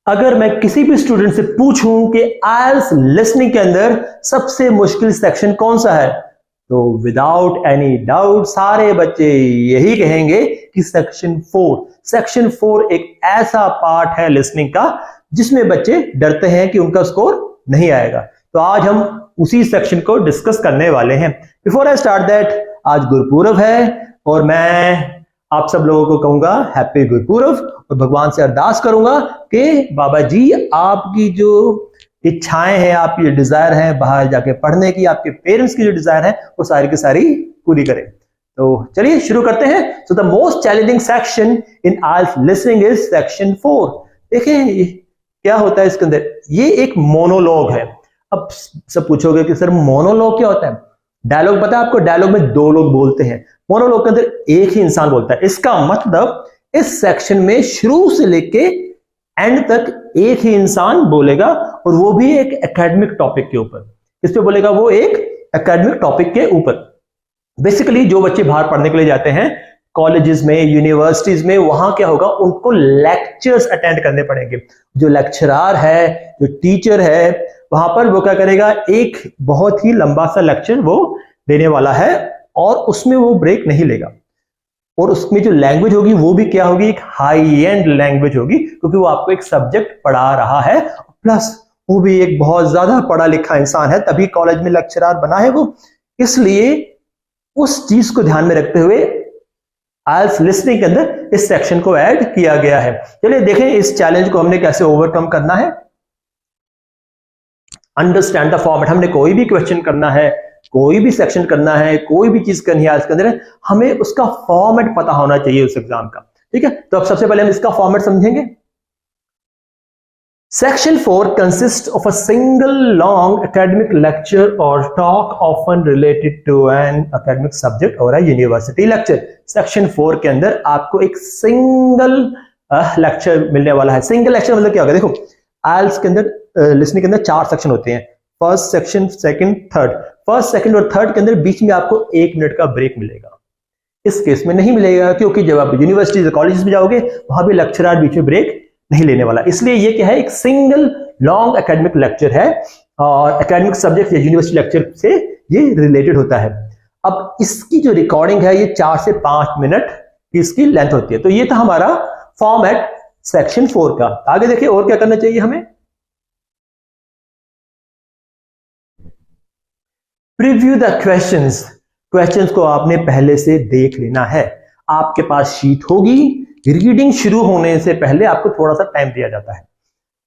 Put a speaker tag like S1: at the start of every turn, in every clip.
S1: अगर मैं किसी भी स्टूडेंट से पूछूं कि आइल्स लिसनिंग के अंदर सबसे मुश्किल सेक्शन कौन सा है, तो विदाउट एनी डाउट सारे बच्चे यही कहेंगे कि सेक्शन 4। सेक्शन 4 एक ऐसा पार्ट है लिसनिंग का जिसमें बच्चे डरते हैं कि उनका स्कोर नहीं आएगा। तो आज हम उसी सेक्शन को डिस्कस करने वाले हैं। बिफोर आई स्टार्ट दैट, आज गुरुपूरब है और मैं आप सब लोगों को कहूंगा हैप्पी गुरुपूरब और भगवान से अरदास करूंगा कि बाबा जी आपकी जो इच्छाएं हैं, आपकी डिजायर है बाहर जाके पढ़ने की, आपके पेरेंट्स की जो डिजायर है वो सारी की सारी पूरी करें। तो चलिए शुरू करते हैं। So the most challenging section in IELTS listening is section 4। देखें क्या होता है इसके अंदर, ये एक मोनोलॉग है। अब सब पूछोगे कि सर मोनोलॉग क्या होता है? डायलॉग पता है आपको? डायलॉग में दो लोग बोलते हैं, मोनोलॉग के अंदर एक ही इंसान बोलता है। इसका मतलब इस सेक्शन में शुरू से लेके एंड तक एक ही इंसान बोलेगा और वो भी एक एकेडमिक टॉपिक के ऊपर। किस पे बोलेगा? वो एक एकेडमिक टॉपिक के ऊपर। बेसिकली जो बच्चे बाहर पढ़ने के लिए जाते हैं कॉलेजेस में, यूनिवर्सिटीज में, वहां क्या होगा, उनको लेक्चर्स अटेंड करने पड़ेंगे। जो लेक्चरर है, जो टीचर है, वहां पर वो क्या करेगा, एक बहुत ही लंबा सा लेक्चर वो देने वाला है और उसमें वो ब्रेक नहीं लेगा। और उसमें जो लैंग्वेज होगी वो भी क्या होगी, एक हाई एंड लैंग्वेज होगी, क्योंकि वो आपको एक सब्जेक्ट पढ़ा रहा है, प्लस वो भी एक बहुत ज्यादा पढ़ा लिखा इंसान है, तभी कॉलेज में लेक्चरर बना है वो। इसलिए उस चीज को ध्यान में रखते हुए आइल्स लिसनिंग के अंदर इस सेक्शन को ऐड किया गया है। चलिए देखें इस चैलेंज को हमने कैसे ओवरकम करना है। Understand the format. हमने कोई भी क्वेश्चन करना है, कोई भी सेक्शन करना है, कोई भी चीज करनी है इसके अंदर, हमें उसका फॉर्मेट पता होना चाहिए उस एग्जाम का। ठीक है, तो अब सबसे पहले हम इसका फॉर्मेट समझेंगे। Section 4 consists of a single long academic lecture or talk often related to an academic subject or a university lecture. Section 4 के अंदर आपको एक सिंगल लेक्चर मिलने वाला है। सिंगल लेक्चर मतलब क्या होगा? देखो आइल्स के अंदर लिसनिंग के अंदर 4 सेक्शन होते हैं, first section, second, third. First, second और थर्ड के अंदर बीच में आपको 1 मिनट का ब्रेक मिलेगा। इस केस में नहीं मिलेगा, क्योंकि जब आप यूनिवर्सिटीज कॉलेजेस में जाओगे वहां भी लेक्चरर बीच में ब्रेक नहीं लेने वाला। इसलिए ये क्या है, एक सिंगल लॉन्ग एकेडमिक लेक्चर है और एकेडमिक सब्जेक्ट या यूनिवर्सिटी लेक्चर से ये रिलेटेड होता है। अब इसकी जो रिकॉर्डिंग है ये 4 से 5 मिनट की इसकी लेंथ होती है। तो ये था हमारा फॉर्मेट सेक्शन 4 का। आगे देखिए और क्या करना चाहिए हमें। Preview the questions. क्वेश्चंस को आपने पहले से देख लेना है। आपके पास शीट होगी, रीडिंग शुरू होने से पहले आपको थोड़ा सा टाइम दिया जाता है।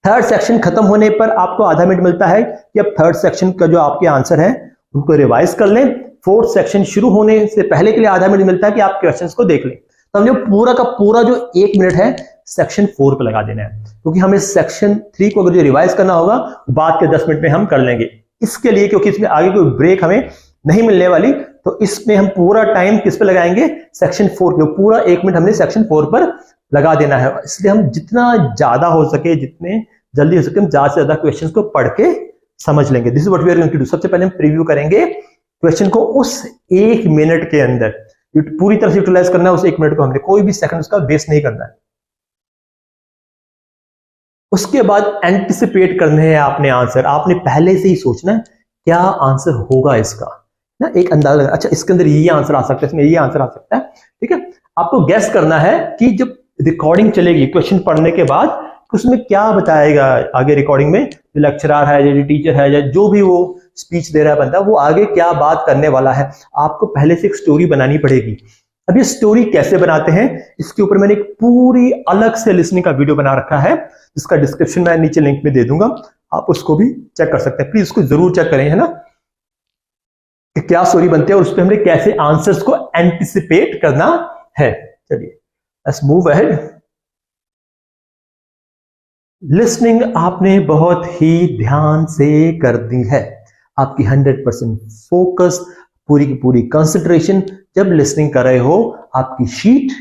S1: थर्ड सेक्शन खत्म होने पर आपको आधा मिनट मिलता है कि अब थर्ड सेक्शन का जो आपके आंसर है उनको रिवाइज कर लें। फोर्थ सेक्शन शुरू होने से पहले के लिए आधा मिनट मिलता है कि आप क्वेश्चंस को देख लें। तो हमने पूरा का पूरा जो 1 मिनट है सेक्शन 4 पे लगा देना है, क्योंकि हमें सेक्शन 3 को अगर जो रिवाइज करना होगा बाद के 10 मिनट में हम कर लेंगे। इसके लिए, क्योंकि इसमें आगे कोई ब्रेक हमें नहीं मिलने वाली, तो इसमें हम पूरा टाइम किस पे लगाएंगे, सेक्शन 4 पे। पूरा 1 मिनट हमने सेक्शन 4 पर लगा देना है। इसलिए हम जितना ज्यादा हो सके, जितने जल्दी हो सके, हम ज्यादा से ज्यादा क्वेश्चंस को पढ़ के समझ लेंगे। This is what we are going to do. सबसे पहले हम प्रीव्यू करेंगे क्वेश्चन को उस 1 मिनट के अंदर। पूरी तरह से यूटिलाइज करना है उस 1 मिनट को, हमने कोई भी सेकंड उसका वेस्ट नहीं करना है। उसके बाद एंटिसिपेट करने हैं आपने आंसर। आपने पहले से ही सोचना है क्या आंसर होगा इसका ना, एक अंदाजा। अच्छा इसके अंदर ये आंसर आ सकता है, इसमें ये आंसर आ सकता है। ठीक है, आपको गेस करना है कि जब रिकॉर्डिंग चलेगी क्वेश्चन पढ़ने के बाद, उसमें क्या बताएगा आगे रिकॉर्डिंग में। जो लेक्चरर है, जो टीचर है, या जो भी वो स्पीच दे रहा है बंदा, वो आगे क्या बात करने वाला है। आपको पहले से एक स्टोरी बनानी पड़ेगी। अब ये स्टोरी कैसे बनाते हैं, इसके ऊपर मैंने एक पूरी अलग से लिसनिंग का वीडियो बना रखा है, जिसका डिस्क्रिप्शन मैं नीचे लिंक में दे दूंगा, आप उसको भी चेक कर सकते हैं। प्लीज उसको जरूर चेक करें, है ना, कि क्या स्टोरी बनती है और उस पर हमने कैसे आंसर्स को एंटिसिपेट करना है। चलिए लेट्स मूव अहेड। लिसनिंग आपने बहुत ही ध्यान से कर दी है। आपकी 100% फोकस, पूरी की पूरी कंसंट्रेशन जब लिसनिंग कर रहे हो, आपकी शीट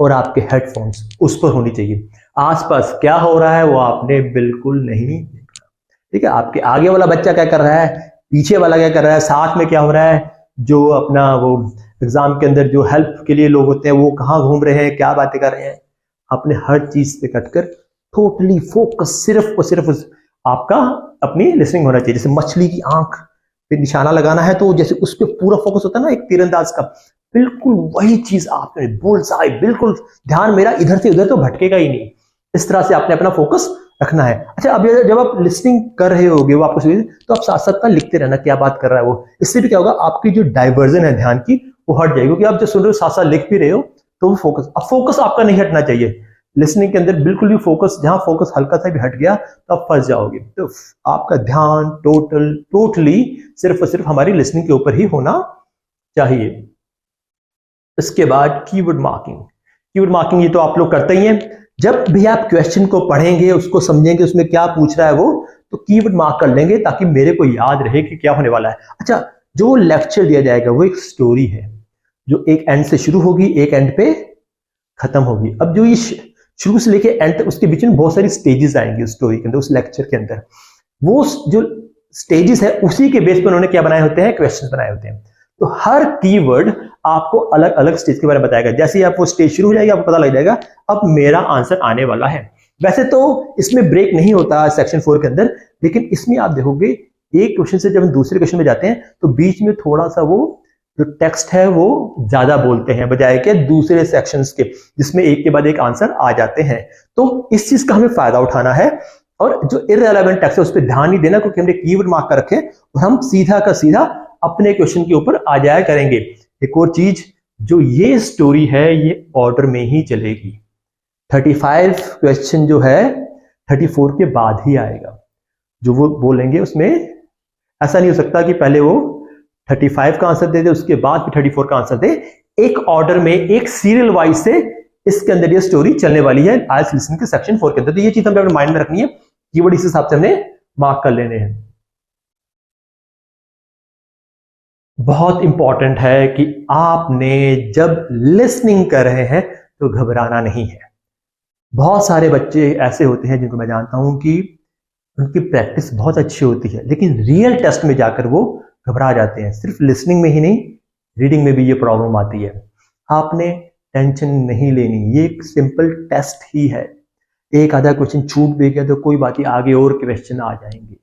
S1: और आपके हेडफोन्स उस पर होनी चाहिए। आसपास क्या हो रहा है वो आपने बिल्कुल नहीं देखना। ठीक है, आपके आगे वाला बच्चा क्या कर रहा है, पीछे वाला क्या कर रहा है, साथ में क्या हो रहा है, जो अपना वो एग्जाम के अंदर जो हेल्प के लिए लोग होते हैं वो कहाँ घूम रहे हैं, क्या बातें कर रहे हैं। आपने हर चीज से कटकर टोटली फोकस सिर्फ और सिर्फ आपका अपनी लिसनिंग होना चाहिए। जैसे मछली की आंख पे निशाना लगाना है तो जैसे उस पर पूरा फोकस होता है ना एक तीरंदाज का, बिल्कुल वही चीज आपने बुल्सआई, बिल्कुल ध्यान मेरा इधर से उधर तो भटकेगा ही नहीं। इस तरह से आपने अपना फोकस रखना है। अच्छा, अब जब आप लिसनिंग कर रहे होगे वो आपको तो आप साथ साथ लिखते रहना क्या बात कर रहा है वो। इससे भी क्या होगा, आपकी जो डाइवर्जन है ध्यान की वो हट जाएगी, क्योंकि आप जो सुन रहे हो साथ साथ लिख भी रहे हो तो वो फोकस आपका नहीं हटना चाहिए। लिसनिंग के अंदर बिल्कुल भी फोकस, जहां फोकस हल्का सा भी हट गया तो आप फंस जाओगे। तो आपका ध्यान टोटली सिर्फ और सिर्फ हमारी लिसनिंग के ऊपर ही होना चाहिए। इसके बाद कीवर्ड मार्किंग ये तो आप लोग करते ही हैं। जब भी आप क्वेश्चन को पढ़ेंगे, उसको समझेंगे, उसमें क्या पूछ रहा है वो, तो कीवर्ड मार्क कर लेंगे ताकि मेरे को याद रहे कि क्या होने वाला है। अच्छा, जो लेक्चर दिया जाएगा वो एक स्टोरी है जो एक एंड से शुरू होगी, एक एंड पे खत्म होगी। अब जो ये शुरू से लेके एंड तक, उसके बीच में बहुत सारी स्टेजेस आएंगी उस स्टोरी के अंदर, उस लेक्चर के अंदर। वो जो स्टेजेस है उसी के बेस पर उन्होंने क्या बनाए होते हैं, क्वेश्चन बनाए होते हैं। तो हर कीवर्ड आपको अलग अलग स्टेज के बारे में बताएगा। जैसे ही आप वो स्टेज शुरू हो जाएगी आपको पता लग जाएगा अब मेरा आंसर आने वाला है। वैसे तो इसमें ब्रेक नहीं होता सेक्शन 4 के अंदर, लेकिन इसमें आप देखोगे एक क्वेश्चन से जब हम दूसरे क्वेश्चन में जाते हैं तो बीच में थोड़ा सा वो जो टेक्स्ट है वो ज्यादा बोलते हैं बजाय के दूसरे सेक्शंस के, जिसमें एक के बाद एक आंसर आ जाते हैं। तो इस चीज का हमें फायदा उठाना है और जो इररिलेवेंट टेक्स्ट है उस पर ध्यान नहीं देना, क्योंकि हमने कीवर्ड मार्क कर रखे और हम सीधा का सीधा अपने क्वेश्चन के ऊपर आ जाया करेंगे। एक और चीज, जो ये स्टोरी है ये ऑर्डर में ही चलेगी। 35 क्वेश्चन जो है 34 के बाद ही आएगा। जो वो बोलेंगे उसमें ऐसा नहीं हो सकता कि पहले वो 35 का आंसर दे दे उसके बाद फिर 34 का आंसर दे। एक ऑर्डर में, एक सीरियल वाइज से इसके अंदर ये स्टोरी चलने वाली है आइल्स लिसनिंग के सेक्शन 4 के अंदर। तो ये चीज हमें अपने माइंड में रखनी है, कीवर्ड इस हिसाब से हमने मार्क कर लेने हैं। बहुत इंपॉर्टेंट है कि आपने जब लिसनिंग कर रहे हैं तो घबराना नहीं है। बहुत सारे बच्चे ऐसे होते हैं जिनको मैं जानता हूं कि उनकी प्रैक्टिस बहुत अच्छी होती है, लेकिन रियल टेस्ट में जाकर वो घबरा जाते हैं। सिर्फ लिसनिंग में ही नहीं, रीडिंग में भी ये प्रॉब्लम आती है। आपने टेंशन नहीं लेनी, ये एक सिंपल टेस्ट ही है। एक आधा क्वेश्चन छूट भी गया तो कोई बात नहीं, आगे और क्वेश्चन आ जाएंगे।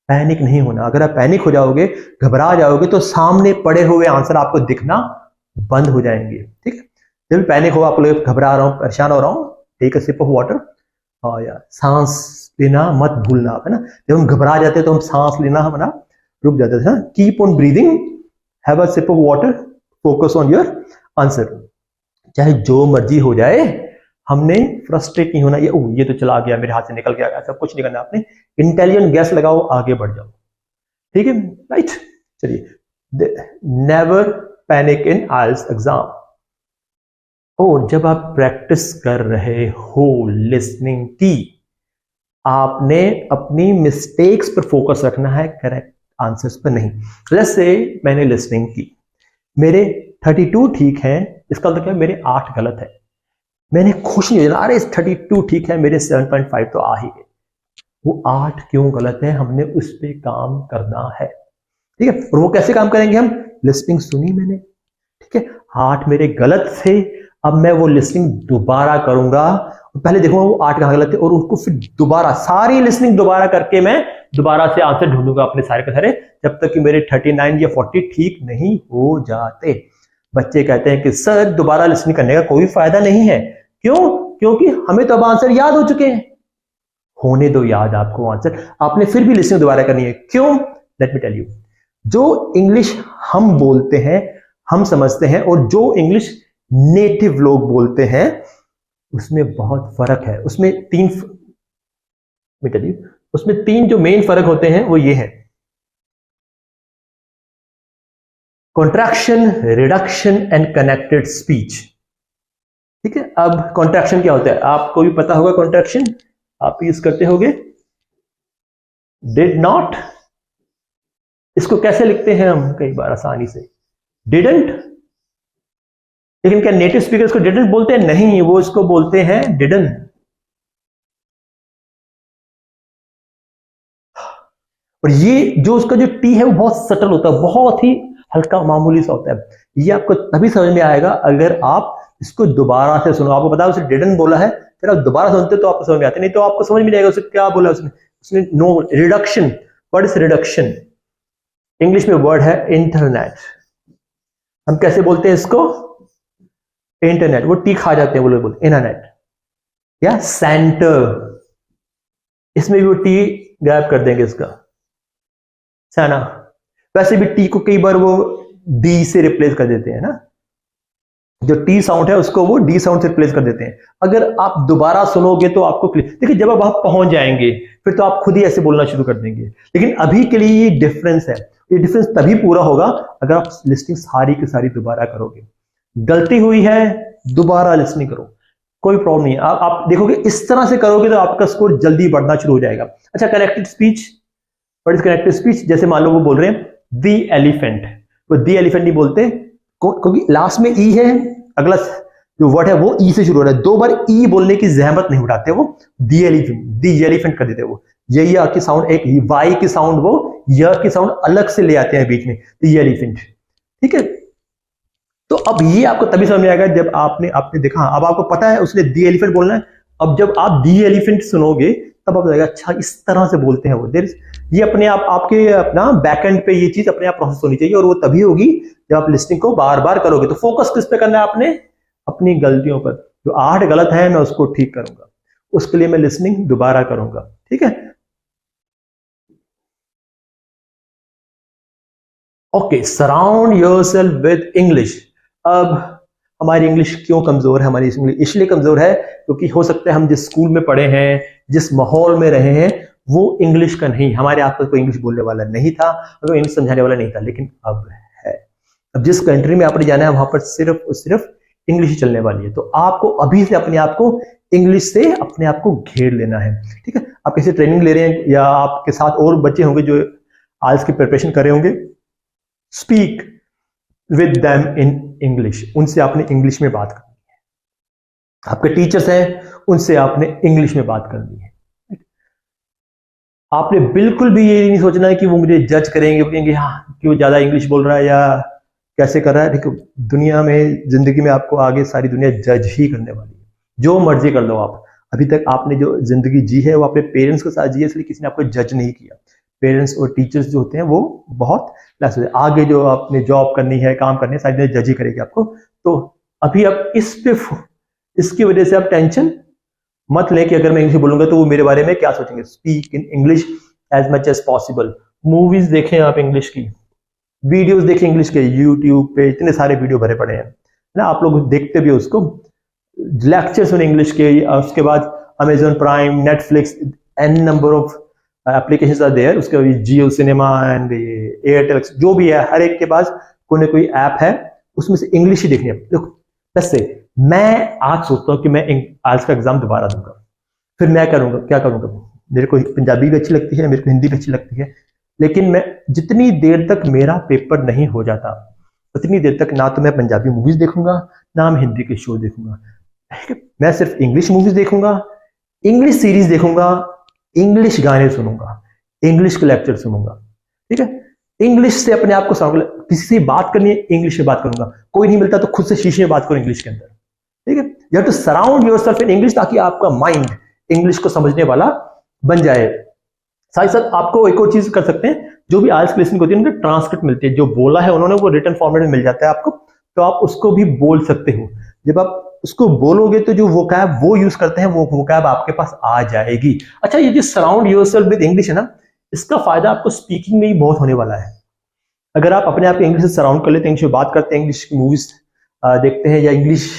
S1: पैनिक नहीं होना। अगर आप पैनिक हो जाओगे, घबरा जाओगे, तो सामने पड़े हुए आंसर आपको दिखना बंद हो जाएंगे। ठीक है, जब पैनिक हो, आप लोग घबरा रहा हूं, परेशान हो रहा हूं, take a sip of water. और यार सांस लेना मत भूलना, है ना। जब हम घबरा जाते हैं तो हम सांस लेना हमारा रुक जाते थे। Keep on breathing, have a sip of water, focus on your answer. चाहे जो मर्जी हो जाए, हमने फ्रस्ट्रेट नहीं होना। ये तो चला गया, मेरे हाथ से निकल गया, ऐसा कुछ नहीं करना। आपने इंटेलिजेंट गैस लगाओ, आगे बढ़ जाओ। ठीक है, राइट। चलिए, नेवर पैनिक इन आइल्स एग्जाम। और जब आप प्रैक्टिस कर रहे हो लिसनिंग की, आपने अपनी मिस्टेक्स पर फोकस रखना है, करेक्ट आंसर्स पर नहीं। लेट्स से मैंने लिसनिंग की, मेरे 32 ठीक है, इसका मतलब क्या, मेरे 8 गलत है। मैंने खुश नहीं हो जाना, अरे 32 ठीक है, मेरे 7.5 तो आ ही गए। वो 8 क्यों गलत है, हमने उस पर काम करना है। ठीक है, और वो कैसे काम करेंगे हम? लिसनिंग सुनी मैंने, ठीक है, 8 मेरे गलत थे, अब मैं वो लिसनिंग दोबारा करूंगा। पहले देखूंगा वो 8 कहां गलत थे और उसको फिर दोबारा सारी लिसनिंग दोबारा करके मैं दोबारा से आंसर ढूंढूंगा अपने सारे के सारे, जब तक कि मेरे 39 या 40 ठीक नहीं हो जाते। बच्चे कहते हैं कि सर दोबारा लिसनिंग करने का कोई फायदा नहीं है। क्यों? क्योंकि हमें तो अब आंसर याद हो चुके हैं। होने दो याद आपको आंसर, आपने फिर भी लिसनिंग दोबारा करनी है। क्यों? Let me tell you. जो इंग्लिश हम बोलते हैं, हम समझते हैं, और जो इंग्लिश नेटिव लोग बोलते हैं, उसमें बहुत फर्क है। उसमें तीन जो मेन फर्क होते हैं वो ये है: contraction, reduction and connected speech. ठीक है, अब कॉन्ट्रैक्शन क्या होता है आपको भी पता होगा। कॉन्ट्रैक्शन आप यूज करते होगे, डिड नॉट। इसको कैसे लिखते हैं हम कई बार आसानी से? डिडंट। लेकिन क्या नेटिव स्पीकर इसको डिडंट बोलते हैं? नहीं, वो इसको बोलते हैं डिडन। और ये जो उसका जो टी है वो बहुत सटल होता है, बहुत ही हल्का मामूली सा होता है। ये आपको तभी समझ में आएगा अगर आप इसको दोबारा से सुनो। आपको पता है उसे डिडन बोला है, फिर आप दोबारा सुनते तो आपको समझ में आते, नहीं तो आपको समझ में नहीं आएगा उसने क्या बोला। उसने no reduction, what is reduction? English में वर्ड है इंटरनेट। हम कैसे बोलते हैं इसको? इंटरनेट। वो टी खा जाते हैं वो लोग, बोलते इंटरनेट या सेंटर, इसमें भी वो टी गायब कर देंगे इसका, है ना। वैसे भी टी को कई बार वो डी से रिप्लेस कर देते हैं ना, जो टी साउंड है उसको वो डी साउंड से रिप्लेस कर देते हैं। अगर आप दोबारा सुनोगे तो आपको देखिए, जब आप पहुंच जाएंगे फिर तो आप खुद ही ऐसे बोलना शुरू कर देंगे, लेकिन अभी के लिए ये डिफरेंस है। ये डिफरेंस तभी पूरा होगा अगर आप लिस्टिंग सारी की सारी दोबारा करोगे। गलती हुई है, दोबारा लिस्टिंग करो, कोई प्रॉब्लम नहीं है। आप देखोगे इस तरह से करोगे तो आपका स्कोर जल्दी बढ़ना शुरू हो जाएगा। अच्छा, connected speech, what is connected speech? जैसे मान लो वो बोल रहे हैं दी एलिफेंट, वो दी एलिफेंट नहीं बोलते क्योंकि लास्ट में ई है, अगला जो वर्ड है वो ई से शुरू हो रहा है। दो बार ई बोलने की जहमत नहीं उठाते वो, दी एलिफेंट कर देते वो। ये या की साउंड, एक वाई की साउंड वो य की साउंड अलग से ले आते हैं बीच में, दी एलिफेंट। ठीक है, तो अब ये आपको तभी समझ में आएगा जब आपने देखा, अब आपको पता है उसने दी एलिफेंट बोलना है। अब जब आप दी एलिफेंट सुनोगे तब आपको लगेगा अच्छा इस तरह से बोलते हैं वो। ये अपने आप आपके अपना बैकएंड पे ये चीज अपने आप प्रोसेस होनी चाहिए, और वो तभी होगी जब आप लिस्टिंग को बार बार करोगे। तो फोकस किस पे करना है आपने? अपनी गलतियों पर। जो 8 गलत है मैं उसको ठीक करूंगा, उसके लिए मैं लिस्निंग दोबारा करूंगा। ठीक है, okay. Surround yourself with English. अब हमारी इंग्लिश क्यों कमजोर है? हमारी इंग्लिश इसलिए कमजोर है क्योंकि हो सकता है हम जिस स्कूल में पढ़े हैं, जिस माहौल में रहे हैं, वो इंग्लिश का नहीं, हमारे आसपास कोई इंग्लिश बोलने वाला नहीं था, कोई इंग्लिश समझाने वाला नहीं था। लेकिन अब है। अब जिस कंट्री में आपने जाना है वहां पर सिर्फ और सिर्फ इंग्लिश ही चलने वाली है। तो आपको अभी से अपने आप को इंग्लिश से अपने आप को घेर लेना है। ठीक है, आप किसी ट्रेनिंग ले रहे हैं या आपके साथ और बच्चे होंगे जो आज की प्रिपरेशन कर रहे होंगे, speak with them in English. उनसे आपने इंग्लिश में बात करनी है। आपके टीचर्स हैं, उनसे आपने इंग्लिश में बात करनी है। आपने बिल्कुल भी ये नहीं सोचना है कि वो मुझे जज करेंगे, कहेंगे हाँ क्यों ज्यादा इंग्लिश बोल रहा है या कैसे कर रहा है। देखो, दुनिया में, जिंदगी में आपको आगे सारी दुनिया जज ही करने वाली है। जो मर्जी कर लो आप। अभी तक आपने जो जिंदगी जी है वो अपने पेरेंट्स के साथ जी है, इसलिए किसी ने आपको जज नहीं किया। पेरेंट्स और टीचर्स जो होते हैं वो बहुत लेस होते हैं। आगे जो आपने जॉब करनी है, काम करनी है, सारी दुनिया जज ही करेगी आपको। तो अभी आप इसकी वजह से आप टेंशन मत लें कि अगर मैं इंग्लिश बोलूंगा तो वो मेरे बारे में क्या सोचेंगे। Speak in English as much as possible. Movies देखें आप इंग्लिश की, वीडियोस देखें इंग्लिश के, यूट्यूब पे इतने सारे वीडियो भरे पड़े हैं ना, आप लोग देखते भी उसको। लेक्चर्स सुने इंग्लिश के, उसके बाद Amazon Prime, Netflix, an number of applications are there. उसके बाद जियो सिनेमा एंड एयरटेल, जो भी है, हर एक के पास कोई ना कोई ऐप है, उसमें से इंग्लिश ही देखनी है। देखो, वैसे मैं आज सोचता हूँ कि मैं आज का एग्जाम दोबारा दूंगा, फिर मैं करूंगा, क्या करूंगा, मेरे को पंजाबी भी अच्छी लगती है, मेरे को हिंदी भी अच्छी लगती है, लेकिन मैं जितनी देर तक मेरा पेपर नहीं हो जाता उतनी देर तक ना तो मैं पंजाबी मूवीज देखूंगा, ना मैं हिंदी के शो देखूंगा। मैं सिर्फ इंग्लिश मूवीज देखूंगा, इंग्लिश सीरीज देखूंगा, इंग्लिश गाने सुनूंगा, इंग्लिश के लेक्चर सुनूंगा। ठीक है, इंग्लिश से अपने आप को किसी से बात करनी है इंग्लिश में बात करूंगा, कोई नहीं मिलता तो खुद से शीशे में बात करो इंग्लिश के अंदर। ठीक है, you have to surround yourself in English, ताकि आपका माइंड इंग्लिश को समझने वाला बन जाए। साथ ही साथ आपको एक और चीज कर सकते हैं, जो भी आइल्स की लिसनिंग होती है उनकी ट्रांसक्रिप्ट मिलती है, जो बोला है उन्होंने वो रिटन फॉर्मेट में मिल जाता है आपको, तो आप उसको भी बोल सकते हो। जब आप उसको बोलोगे तो जो वोकैब वो यूज करते हैं वो वोकैब आपके पास आ जाएगी। अच्छा, ये जो सराउंड योरसेल्फ विद इंग्लिश है ना, इसका फायदा आपको स्पीकिंग में ही बहुत होने वाला है। अगर आप अपने आप को इंग्लिश से सराउंड कर लेते हैं, इंग्लिश में बात करते हैं, इंग्लिश की मूवीज देखते हैं या इंग्लिश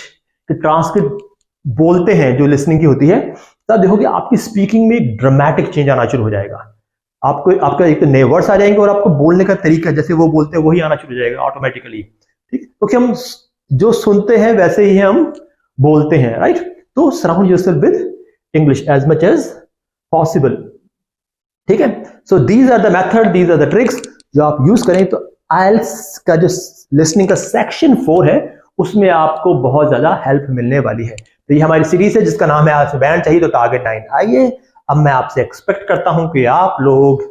S1: की ट्रांसक्रिप्ट बोलते हैं जो लिसनिंग की होती है, तब देखोगे आपकी स्पीकिंग में ड्रामेटिक चेंज आना शुरू हो जाएगा। आपका एक तो नए वर्ड्स आ जाएंगे और आपको बोलने का तरीका जैसे वो बोलते हैं वही आना शुरू हो जाएगा ऑटोमेटिकली। ठीक है, क्योंकि हम जो सुनते हैं वैसे ही हम बोलते हैं, राइट। तो surround yourself with English as much as possible. ठीक है, so these are the method, these are the tricks जो आप यूज करें तो आइल्स का जो लिसनिंग का सेक्शन 4 है उसमें आपको बहुत ज्यादा हेल्प मिलने वाली है। तो ये हमारी सीरीज है जिसका नाम है आपसे बैंड चाहिए तो टारगेट 9। आइए, अब मैं आपसे एक्सपेक्ट करता हूं कि आप लोग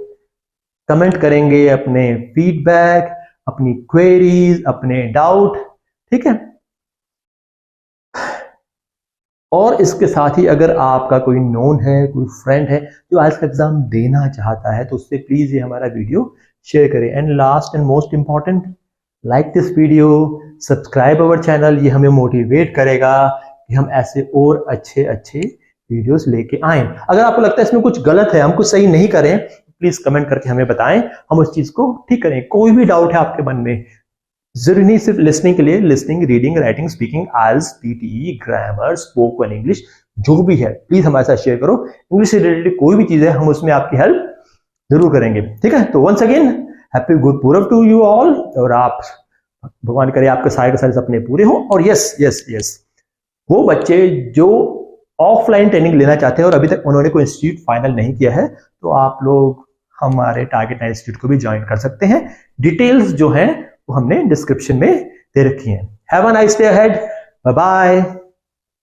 S1: कमेंट करेंगे अपने फीडबैक, अपनी क्वेरीज, अपने डाउट। ठीक है, और इसके साथ ही अगर आपका कोई नोन है, कोई फ्रेंड है जो आइल्स का एग्जाम देना चाहता है, तो उससे प्लीज ये हमारा वीडियो शेयर करें। And last and most important, like this video, subscribe our channel. ये हमें मोटिवेट करेगा कि हम ऐसे और अच्छे अच्छे वीडियोस लेके आए। अगर आपको लगता है इसमें कुछ गलत है, हम कुछ सही नहीं करें, प्लीज कमेंट करके हमें बताएं, हम उस चीज को ठीक करें। कोई भी डाउट है आपके मन में, जरूरी नहीं सिर्फ लिसनिंग के लिए, लिसनिंग, रीडिंग, राइटिंग, स्पीकिंग, आइल्स, टीटीई, ग्रामर, स्पोकन इंग्लिश, जो भी है प्लीज हमारे साथ शेयर करो। इंग्लिश से रिलेटेड कोई भी चीज है, हम उसमें आपकी हेल्प जरूर करेंगे, ठीक है। तो once again happy Gurpurab to you all, और आप भगवान करे आपके सारे के सारे सपने पूरे हो। और यस यस यस, वो बच्चे जो ऑफलाइन ट्रेनिंग लेना चाहते हैं और अभी तक उन्होंने कोई इंस्टीट्यूट फाइनल नहीं किया है, तो आप लोग हमारे टारगेट 9 इंस्टीट्यूट को भी ज्वाइन कर सकते हैं। डिटेल्स जो हैं वो हमने डिस्क्रिप्शन में दे रखी हैं। Have a nice day ahead, bye bye.